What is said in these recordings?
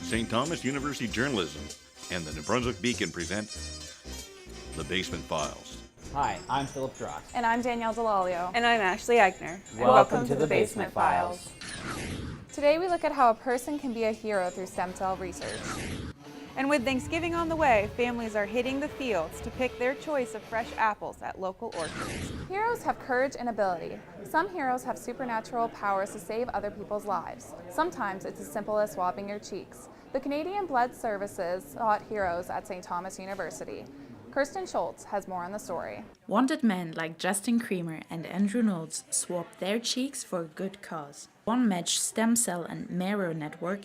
St. Thomas University Journalism and the New Brunswick Beacon present the Basement Files. Hi, I'm Philip Drost. And I'm Danielle Delalio. And I'm Ashley Eigner. Welcome to the Basement Files. Today we look at how a person can be a hero through stem cell research. And with Thanksgiving on the way, families are hitting the fields to pick their choice of fresh apples at local orchards. Heroes have courage and ability. Some heroes have supernatural powers to save other people's lives. Sometimes it's as simple as swabbing your cheeks. The Canadian Blood Services sought heroes at St. Thomas University. Kirsten Schultz has more on the story. Wanted men like Justin Creamer and Andrew Knowles swapped their cheeks for a good cause. One Match Stem Cell and Marrow Network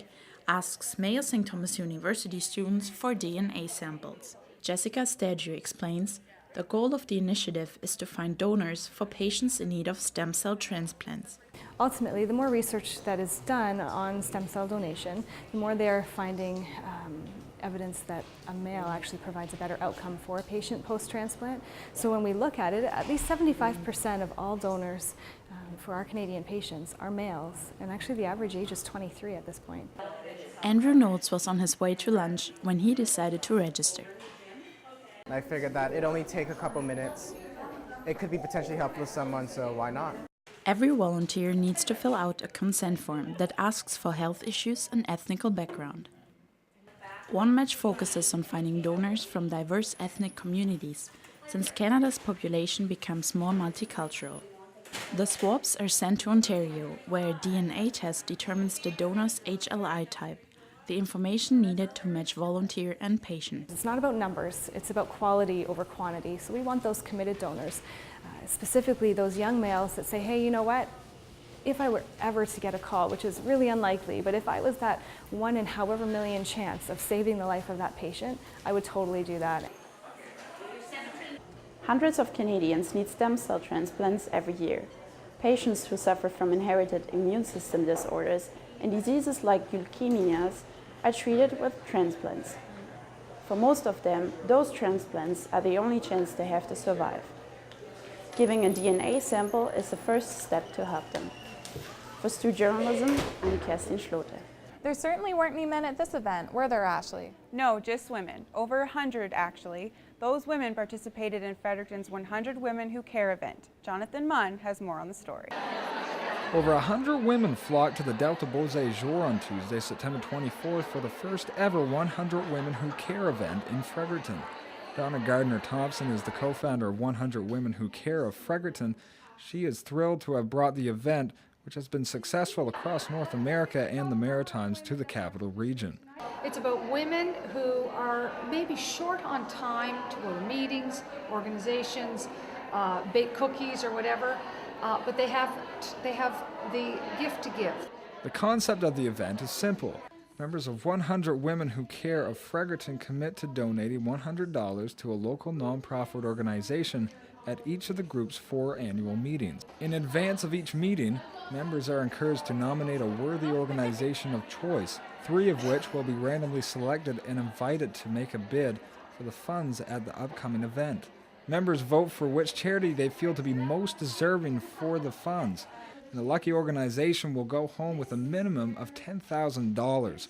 asks Mayo St. Thomas University students for DNA samples. Jessica Staggio explains, the goal of the initiative is to find donors for patients in need of stem cell transplants. Ultimately, the more research that is done on stem cell donation, the more they're finding evidence that a male actually provides a better outcome for a patient post-transplant. So when we look at it, at least 75% of all donors for our Canadian patients are males, and actually the average age is 23 at this point. Andrew Knowles was on his way to lunch when he decided to register. I figured that it'd only take a couple minutes. It could be potentially helpful to someone, so why not? Every volunteer needs to fill out a consent form that asks for health issues and ethnical background. One Match focuses on finding donors from diverse ethnic communities, since Canada's population becomes more multicultural. The swabs are sent to Ontario, where a DNA test determines the donor's HLI type, the information needed to match volunteer and patient. It's not about numbers, it's about quality over quantity. So we want those committed donors, specifically those young males that say, hey, you know what? If I were ever to get a call, which is really unlikely, but if I was that one in however million chance of saving the life of that patient, I would totally do that. Hundreds of Canadians need stem cell transplants every year. Patients who suffer from inherited immune system disorders and diseases like leukemias are treated with transplants. For most of them, those transplants are the only chance they have to survive. Giving a DNA sample is the first step to help them. For Stu Journalism, I'm Kerstin Schlote. There certainly weren't any men at this event, were there, Ashley? No, just women. Over 100, actually. Those women participated in Fredericton's 100 Women Who Care event. Jonathan Munn has more on the story. Over 100 women flocked to the Delta Beaux Jour on Tuesday, September 24th for the first ever 100 Women Who Care event in Fredericton. Donna Gardner-Thompson is the co-founder of 100 Women Who Care of Fredericton. She is thrilled to have brought the event, which has been successful across North America and the Maritimes, to the capital region. It's about women who are maybe short on time to go to meetings, organizations, bake cookies or whatever, but they have the gift to give. The concept of the event is simple. Members of 100 Women Who Care of Fredericton commit to donating $100 to a local nonprofit organization at each of the group's 4 annual meetings. In advance of each meeting, members are encouraged to nominate a worthy organization of choice, 3 of which will be randomly selected and invited to make a bid for the funds at the upcoming event. Members vote for which charity they feel to be most deserving for the funds, and the lucky organization will go home with a minimum of $10,000.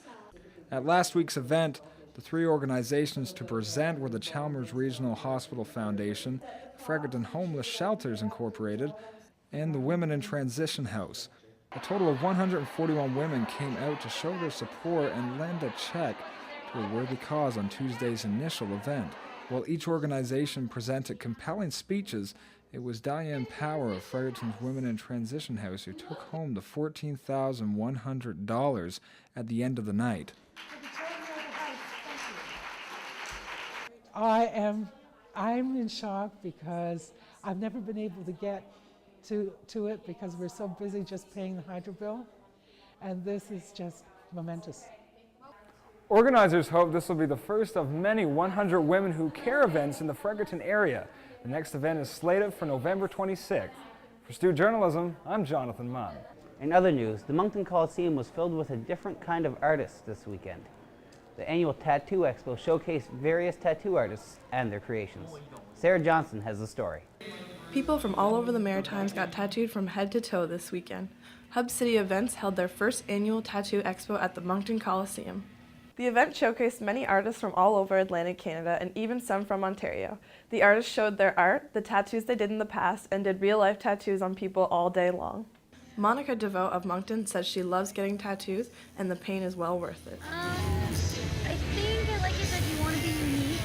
At last week's event, the 3 organizations to present were the Chalmers Regional Hospital Foundation, Fredericton Homeless Shelters Incorporated, and the Women in Transition House. A total of 141 women came out to show their support and lend a check to a worthy cause on Tuesday's initial event. While each organization presented compelling speeches, it was Diane Power of Fredericton's Women in Transition House who took home the $14,100 at the end of the night. I'm in shock because I've never been able to get to it because we're so busy just paying the hydro bill, and this is just momentous. Organizers hope this will be the first of many 100 Women Who Care events in the Fredericton area. The next event is slated for November 26th. For Stu Journalism, I'm Jonathan Munn. In other news, the Moncton Coliseum was filled with a different kind of artists this weekend. The annual Tattoo Expo showcased various tattoo artists and their creations. Sarah Johnson has the story. People from all over the Maritimes got tattooed from head to toe this weekend. Hub City Events held their first annual Tattoo Expo at the Moncton Coliseum. The event showcased many artists from all over Atlantic Canada and even some from Ontario. The artists showed their art, the tattoos they did in the past, and did real-life tattoos on people all day long. Monica DeVoe of Moncton says she loves getting tattoos and the pain is well worth it. I think I like it that you want to be unique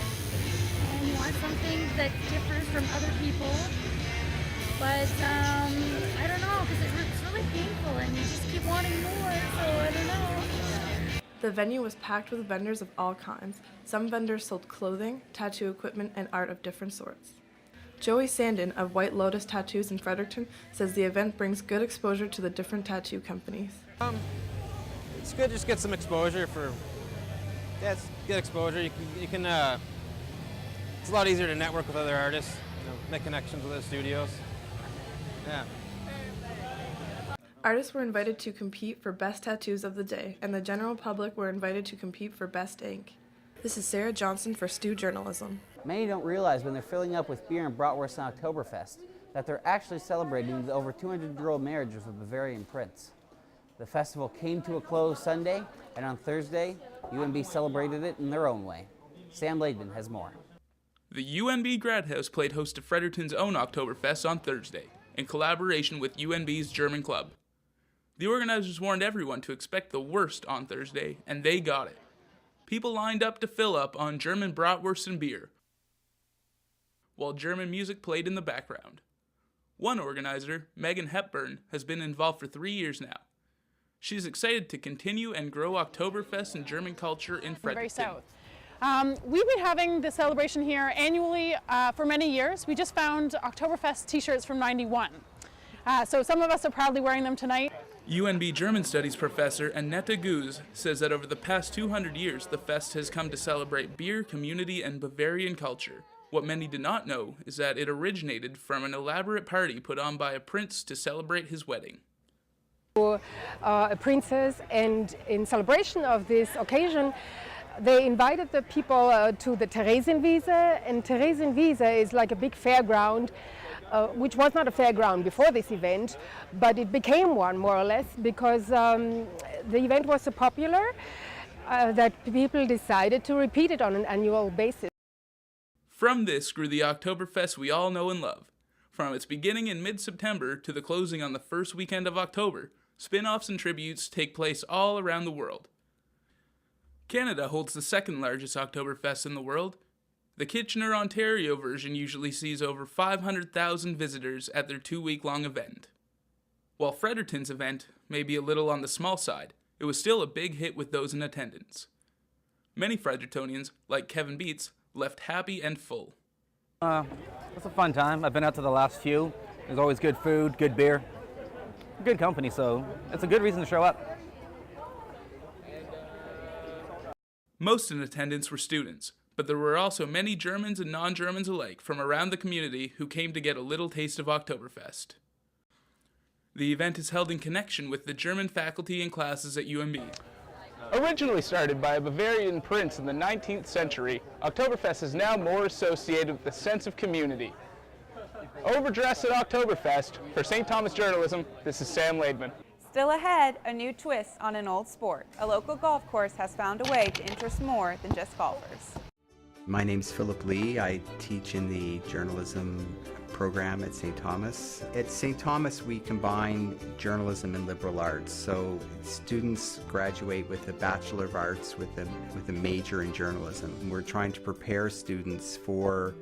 and you want something that differs from other people. But I don't know, because it's really painful and you just keep wanting more, so I don't know. The venue was packed with vendors of all kinds. Some vendors sold clothing, tattoo equipment, and art of different sorts. Joey Sandin of White Lotus Tattoos in Fredericton says the event brings good exposure to the different tattoo companies. It's good to just get some exposure for, yeah, it's good exposure. You can it's a lot easier to network with other artists, make connections with other studios. Yeah. Artists were invited to compete for Best Tattoos of the Day, and the general public were invited to compete for Best Ink. This is Sarah Johnson for Stu Journalism. Many don't realize when they're filling up with beer and bratwurst on Oktoberfest that they're actually celebrating the over 200-year-old marriage of a Bavarian prince. The festival came to a close Sunday, and on Thursday, UNB celebrated it in their own way. Sam Laidman has more. The UNB Grad House played host to Fredericton's own Oktoberfest on Thursday, in collaboration with UNB's German Club. The organizers warned everyone to expect the worst on Thursday, and they got it. People lined up to fill up on German bratwurst and beer, while German music played in the background. One organizer, Megan Hepburn, has been involved for 3 years now. She's excited to continue and grow Oktoberfest and German culture in Fredericton. Very south. We've been having the celebration here annually for many years. We just found Oktoberfest t-shirts from '91. So some of us are proudly wearing them tonight. UNB German Studies professor Annette Guse says that over the past 200 years, the fest has come to celebrate beer, community, and Bavarian culture. What many do not know is that it originated from an elaborate party put on by a prince to celebrate his wedding. A princess, and in celebration of this occasion, they invited the people to the Theresienwiese, and Theresienwiese is like a big fairground, which was not a fairground before this event, but it became one more or less because the event was so popular that people decided to repeat it on an annual basis. From this grew the Oktoberfest we all know and love. From its beginning in mid-September to the closing on the first weekend of October, spin-offs and tributes take place all around the world. Canada holds the second largest Oktoberfest in the world. The Kitchener, Ontario version usually sees over 500,000 visitors at their 2-week-long event. While Fredericton's event may be a little on the small side, it was still a big hit with those in attendance. Many Frederictonians, like Kevin Beats, left happy and full. It's a fun time. I've been out to the last few. There's always good food, good beer, good company, so it's a good reason to show up. Most in attendance were students, but there were also many Germans and non-Germans alike from around the community who came to get a little taste of Oktoberfest. The event is held in connection with the German faculty and classes at UNB. Originally started by a Bavarian prince in the 19th century, Oktoberfest is now more associated with the sense of community. Overdressed at Oktoberfest, for St. Thomas Journalism, this is Sam Laidman. Still ahead, a new twist on an old sport. A local golf course has found a way to interest more than just golfers. My name's Philip Lee. I teach in the journalism program at St. Thomas. At St. Thomas, we combine journalism and liberal arts. So students graduate with a Bachelor of Arts with a major in journalism. And we're trying to prepare students for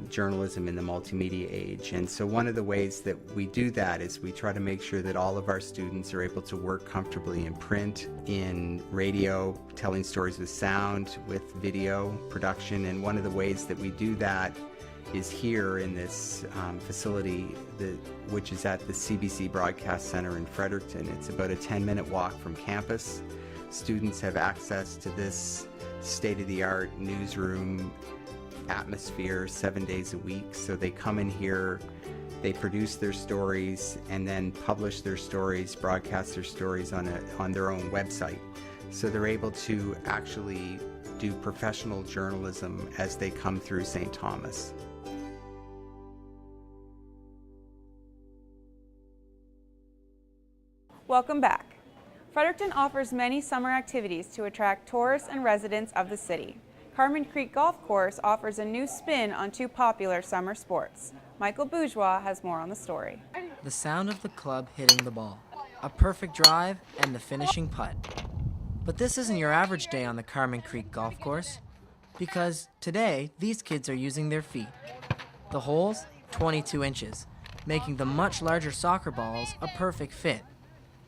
journalism in the multimedia age. And so one of the ways that we do that is we try to make sure that all of our students are able to work comfortably in print, in radio, telling stories with sound, with video production. And one of the ways that we do that is here in this facility, which is at the CBC Broadcast Center in Fredericton. It's about a 10-minute walk from campus. Students have access to this state-of-the-art newsroom atmosphere 7 days a week. So they come in here, they produce their stories, and then publish their stories, broadcast their stories on their own website. So they're able to actually do professional journalism as they come through St. Thomas. Welcome back. Fredericton offers many summer activities to attract tourists and residents of the city. Carmen Creek Golf Course offers a new spin on two popular summer sports. Michael Bourgeois has more on the story. The sound of the club hitting the ball, a perfect drive, and the finishing putt. But this isn't your average day on the Carmen Creek Golf Course, because today these kids are using their feet. The holes, 22 inches, making the much larger soccer balls a perfect fit.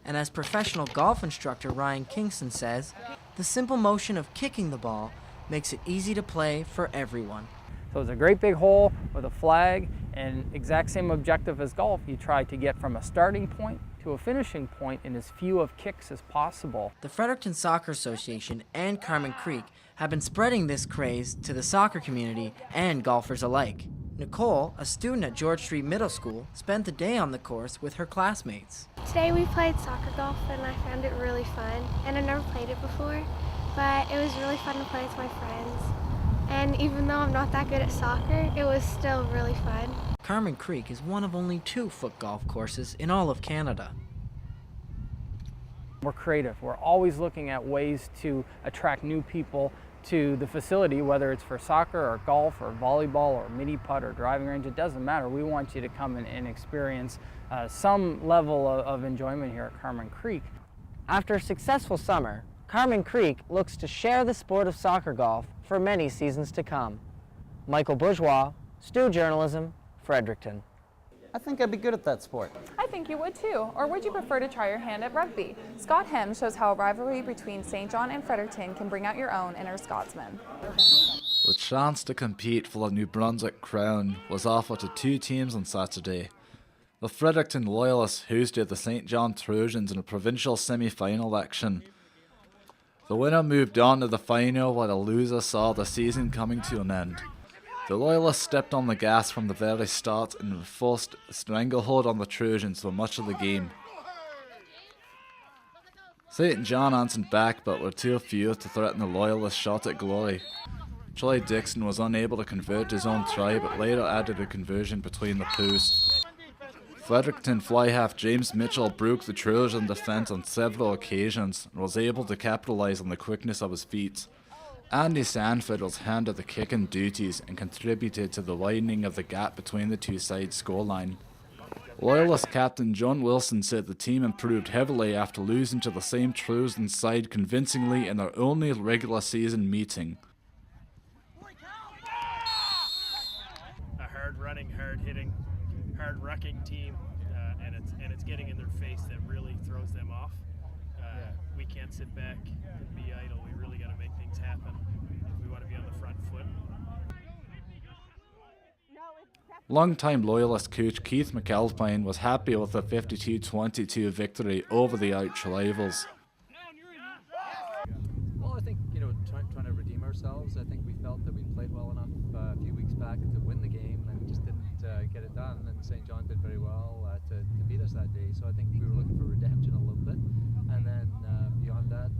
And as professional golf instructor Ryan Kingston says, the simple motion of kicking the ball makes it easy to play for everyone. So it's a great big hole with a flag and exact same objective as golf. You try to get from a starting point to a finishing point in as few of kicks as possible. The Fredericton Soccer Association and Carmen Creek have been spreading this craze to the soccer community and golfers alike. Nicole, a student at George Street Middle School, spent the day on the course with her classmates. Today we played soccer golf and I found it really fun. And I've never played it before, but it was really fun to play with my friends. And even though I'm not that good at soccer, it was still really fun. Carmen Creek is one of only 2 foot golf courses in all of Canada. We're creative. We're always looking at ways to attract new people to the facility, whether it's for soccer or golf or volleyball or mini putt or driving range. It doesn't matter. We want you to come and experience some level of enjoyment here at Carmen Creek. After a successful summer, Carmen Creek looks to share the sport of soccer golf for many seasons to come. Michael Bourgeois, Stu Journalism, Fredericton. I think I'd be good at that sport. I think you would too. Or would you prefer to try your hand at rugby? Scott Hem shows how a rivalry between St. John and Fredericton can bring out your own inner Scotsman. The chance to compete for the New Brunswick crown was offered to 2 teams on Saturday. The Fredericton Loyalists hosted the St. John Trojans in a provincial semi-final action. The winner moved on to the final while the loser saw the season coming to an end. The Loyalists stepped on the gas from the very start and forced a stranglehold on the Trojans for much of the game. St. John answered back but were too few to threaten the Loyalists' shot at glory. Troy Dixon was unable to convert his own try but later added a conversion between the posts. Fredericton fly half James Mitchell broke the Trojan defence on several occasions and was able to capitalise on the quickness of his feet. Andy Sanford was handed the kicking duties and contributed to the widening of the gap between the two sides' scoreline. Loyalist captain John Wilson said the team improved heavily after losing to the same Trojan side convincingly in their only regular season meeting. A hard-running, hard-hitting, hard-rucking team, and it's getting in their face that really throws them off. We can't sit back and be idle. We really got to make things happen if we want to be on the front foot. Longtime Loyalist coach Keith McAlpine was happy with the 52-22 victory over the arch rivals. Well, I think, trying to redeem ourselves. I think we felt that we played well enough a few weeks back to win the game and just didn't get it done. And St. John did very well to beat us that day. So I think we were looking for redemption a little bit. And then beyond that,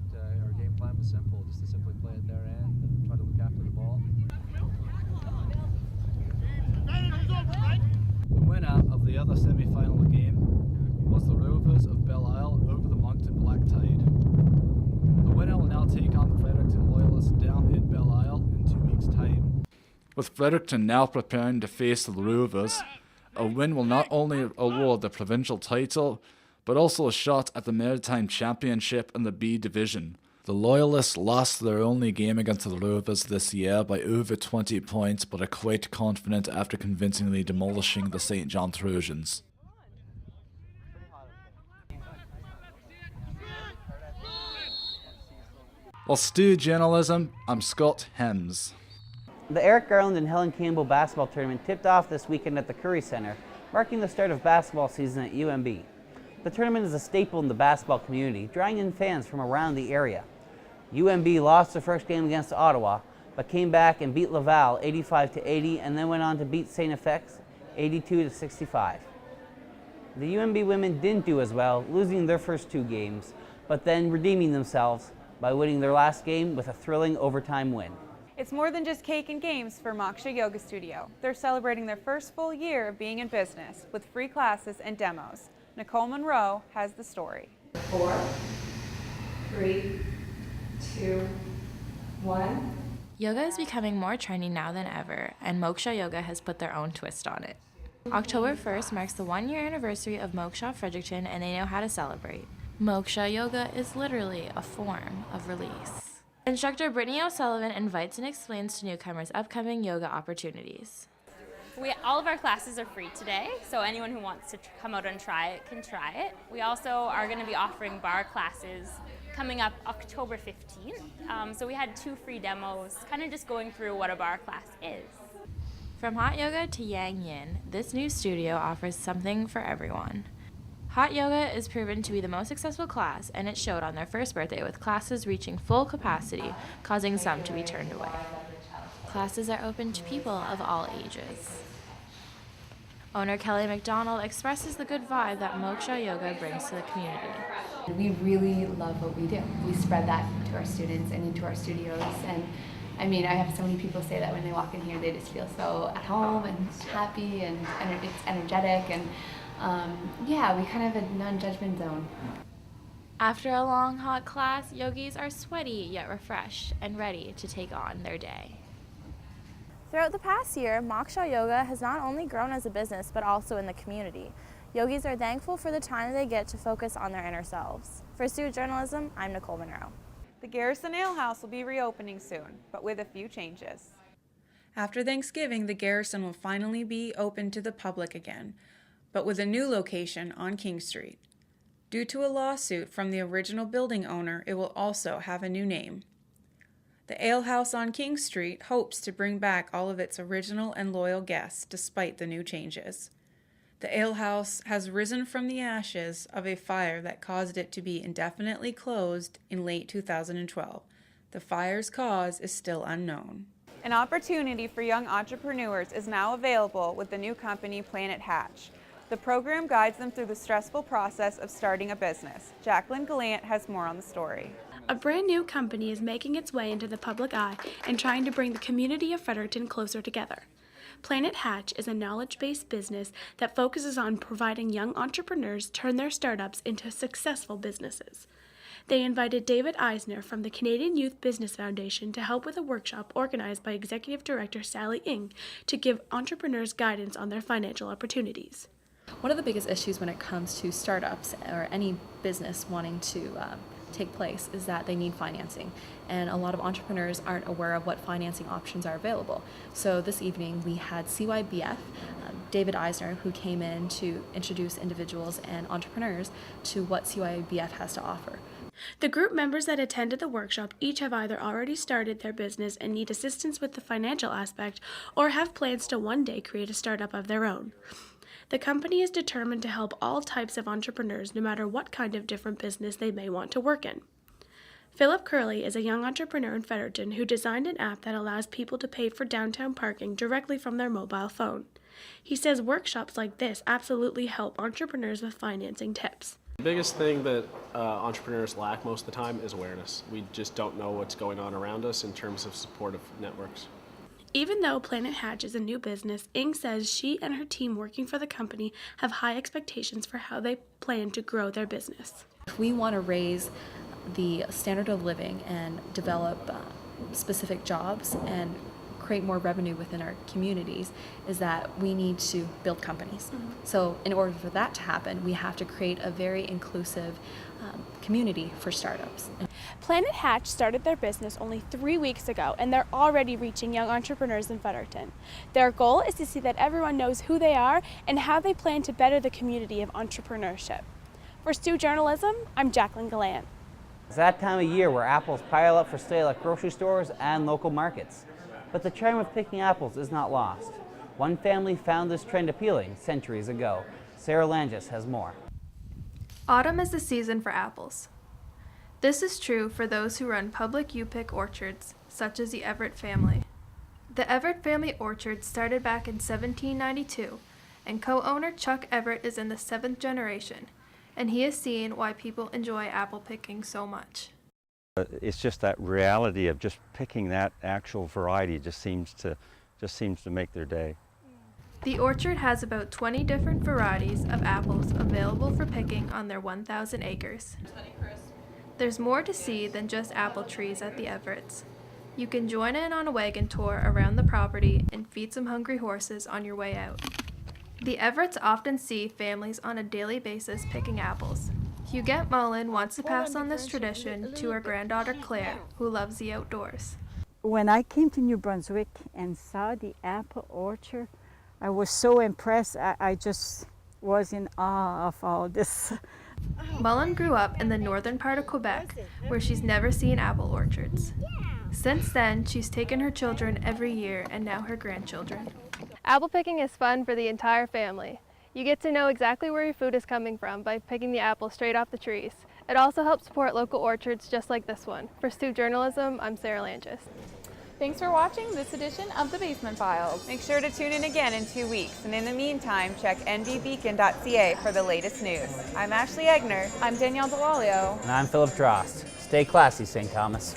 our game plan was simple, just to simply play at their end and try to look after the ball. The winner of the other semi-final game was the Rovers of Belle Isle over the Moncton Black Tide. The winner will now take on the Fredericton Loyalists down in Belle Isle in 2 weeks' time. With Fredericton now preparing to face the Rovers, a win will not only award the provincial title, but also a shot at the Maritime Championship in the B Division. The Loyalists lost their only game against the Rovers this year by over 20 points, but are quite confident after convincingly demolishing the St. John Trojans. Well, Stu Journalism, I'm Scott Hems. The Eric Garland and Helen Campbell basketball tournament tipped off this weekend at the Curry Center, marking the start of basketball season at UMB. The tournament is a staple in the basketball community, drawing in fans from around the area. UMB lost their first game against Ottawa, but came back and beat Laval 85-80 and then went on to beat St. FX 82-65. The UMB women didn't do as well, losing their first 2 games, but then redeeming themselves by winning their last game with a thrilling overtime win. It's more than just cake and games for Moksha Yoga Studio. They're celebrating their first full year of being in business with free classes and demos. Nicole Monroe has the story. 4, 3, 2, 1. Yoga is becoming more trendy now than ever, and Moksha Yoga has put their own twist on it. October 1st marks the 1-year anniversary of Moksha Fredericton, and they know how to celebrate. Moksha Yoga is literally a form of release. Instructor Brittany O'Sullivan invites and explains to newcomers upcoming yoga opportunities. All of our classes are free today, so anyone who wants to come out and try it can try it. We also are going to be offering bar classes coming up October 15th. So we had 2 free demos, kind of just going through what a bar class is. From hot yoga to yang yin, this new studio offers something for everyone. Hot yoga is proven to be the most successful class, and it showed on their first birthday with classes reaching full capacity, causing some to be turned away. Classes are open to people of all ages. Owner Kelly McDonald expresses the good vibe that Moksha Yoga brings to the community. We really love what we do. We spread that to our students and into our studios. And I mean, I have so many people say that when they walk in here, they just feel so at home and happy and it's energetic. And yeah, we kind of have a non-judgment zone. After a long, hot class, yogis are sweaty yet refreshed and ready to take on their day. Throughout the past year, Moksha Yoga has not only grown as a business, but also in the community. Yogis are thankful for the time they get to focus on their inner selves. For Student Journalism, I'm Nicole Monroe. The Garrison Ale House will be reopening soon, but with a few changes. After Thanksgiving, the Garrison will finally be open to the public again, but with a new location on King Street. Due to a lawsuit from the original building owner, it will also have a new name. The Ale House on King Street hopes to bring back all of its original and loyal guests despite the new changes. The Ale House has risen from the ashes of a fire that caused it to be indefinitely closed in late 2012. The fire's cause is still unknown. An opportunity for young entrepreneurs is now available with the new company Planet Hatch. The program guides them through the stressful process of starting a business. Jacqueline Gallant has more on the story. A brand new company is making its way into the public eye and trying to bring the community of Fredericton closer together. Planet Hatch is a knowledge-based business that focuses on providing young entrepreneurs turn their startups into successful businesses. They invited David Eisner from the Canadian Youth Business Foundation to help with a workshop organized by Executive Director Sally Ng to give entrepreneurs guidance on their financial opportunities. One of the biggest issues when it comes to startups or any business wanting to take place is that they need financing, and a lot of entrepreneurs aren't aware of what financing options are available. So this evening we had CYBF, David Eisner, who came in to introduce individuals and entrepreneurs to what CYBF has to offer. The group members that attended the workshop each have either already started their business and need assistance with the financial aspect, or have plans to one day create a startup of their own. The company is determined to help all types of entrepreneurs, no matter what kind of different business they may want to work in. Philip Curley is a young entrepreneur in Fredericton who designed an app that allows people to pay for downtown parking directly from their mobile phone. He says workshops like this absolutely help entrepreneurs with financing tips. The biggest thing that entrepreneurs lack most of the time is awareness. We just don't know what's going on around us in terms of supportive networks. Even though Planet Hatch is a new business, Ng says she and her team working for the company have high expectations for how they plan to grow their business. If we want to raise the standard of living and develop specific jobs and create more revenue within our communities, is that we need to build companies. So in order for that to happen, we have to create a very inclusive community for startups. Planet Hatch started their business only 3 weeks ago, and they're already reaching young entrepreneurs in Fredericton. Their goal is to see that everyone knows who they are and how they plan to better the community of entrepreneurship. For Stu Journalism, I'm Jacqueline Gallant. It's that time of year where apples pile up for sale at grocery stores and local markets. But the charm of picking apples is not lost. One family found this trend appealing centuries ago. Sarah Langis has more. Autumn is the season for apples. This is true for those who run public U-Pick orchards, such as the Everett family. The Everett family orchard started back in 1792, and co-owner Chuck Everett is in the 7th generation, and he has seen why people enjoy apple picking so much. It's just that reality of just picking that actual variety just seems to make their day. The orchard has about 20 different varieties of apples available for picking on their 1,000 acres. There's more to see than just apple trees at the Everetts. You can join in on a wagon tour around the property and feed some hungry horses on your way out. The Everetts often see families on a daily basis picking apples. Huguette Mullen wants to pass on this tradition to her granddaughter Claire, who loves the outdoors. When I came to New Brunswick and saw the apple orchard, I was so impressed. I just was in awe of all this. Mullen grew up in the northern part of Quebec, where she's never seen apple orchards. Since then, she's taken her children every year and now her grandchildren. Apple picking is fun for the entire family. You get to know exactly where your food is coming from by picking the apples straight off the trees. It also helps support local orchards just like this one. For Stu Journalism, I'm Sarah Langis. Thanks for watching this edition of the Basement Files. Make sure to tune in again in 2 weeks, and in the meantime, check nbbeacon.ca for the latest news. I'm Ashley Egner. I'm Danielle DeWalio. And I'm Philip Drost. Stay classy, St. Thomas.